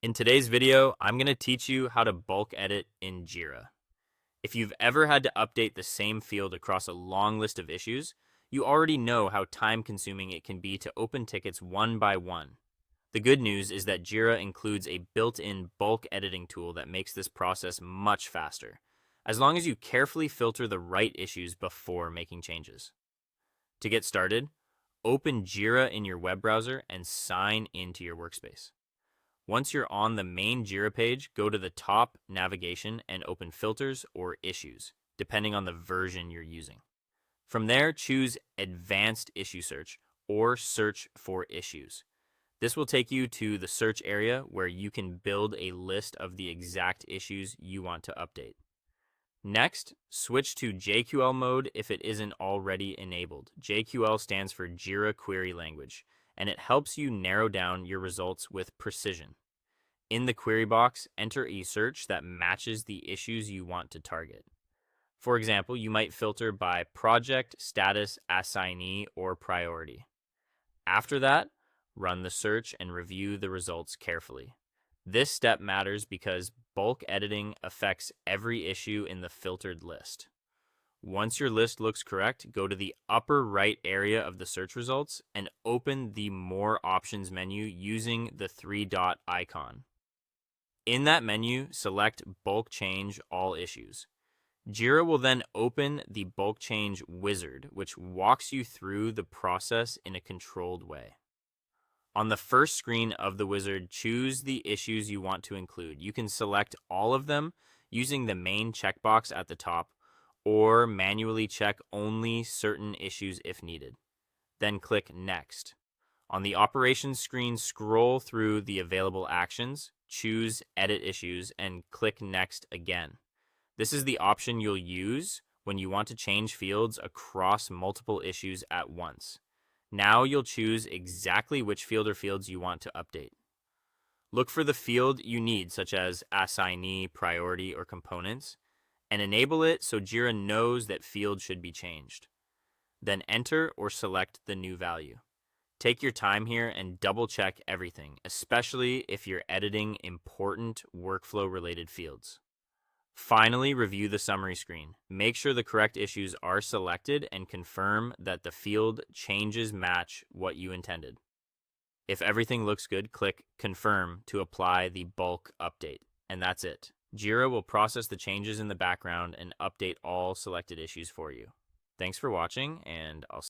In today's video, I'm going to teach you how to bulk edit in Jira. If you've ever had to update the same field across a long list of issues, you already know how time-consuming it can be to open tickets one by one. The good news is that Jira includes a built-in bulk editing tool that makes this process much faster, as long as you carefully filter the right issues before making changes. To get started, open Jira in your web browser and sign into your workspace. Once you're on the main Jira page, go to the top navigation and open Filters or Issues, depending on the version you're using. From there, choose Advanced Issue Search or Search for Issues. This will take you to the search area where you can build a list of the exact issues you want to update. Next, switch to JQL mode if it isn't already enabled. JQL stands for Jira Query Language, and it helps you narrow down your results with precision. In the query box, enter a search that matches the issues you want to target. For example, you might filter by project, status, assignee, or priority. After that, run the search and review the results carefully. This step matters because bulk editing affects every issue in the filtered list. Once your list looks correct, go to the upper right area of the search results and open the More Options menu using the three-dot icon. In that menu, select Bulk Change All Issues. Jira will then open the Bulk Change Wizard, which walks you through the process in a controlled way. On the first screen of the wizard, choose the issues you want to include. You can select all of them using the main checkbox at the top, or manually check only certain issues if needed. Then click Next. On the operations screen, scroll through the available actions, choose Edit Issues, and click Next again. This is the option you'll use when you want to change fields across multiple issues at once. Now you'll choose exactly which field or fields you want to update. Look for the field you need, such as assignee, priority, or components, and enable it so Jira knows that field should be changed. Then enter or select the new value. Take your time here and double check everything, especially if you're editing important workflow-related fields. Finally, review the summary screen. Make sure the correct issues are selected and confirm that the field changes match what you intended. If everything looks good, click Confirm to apply the bulk update, and that's it. Jira will process the changes in the background and update all selected issues for you. Thanks for watching, and I'll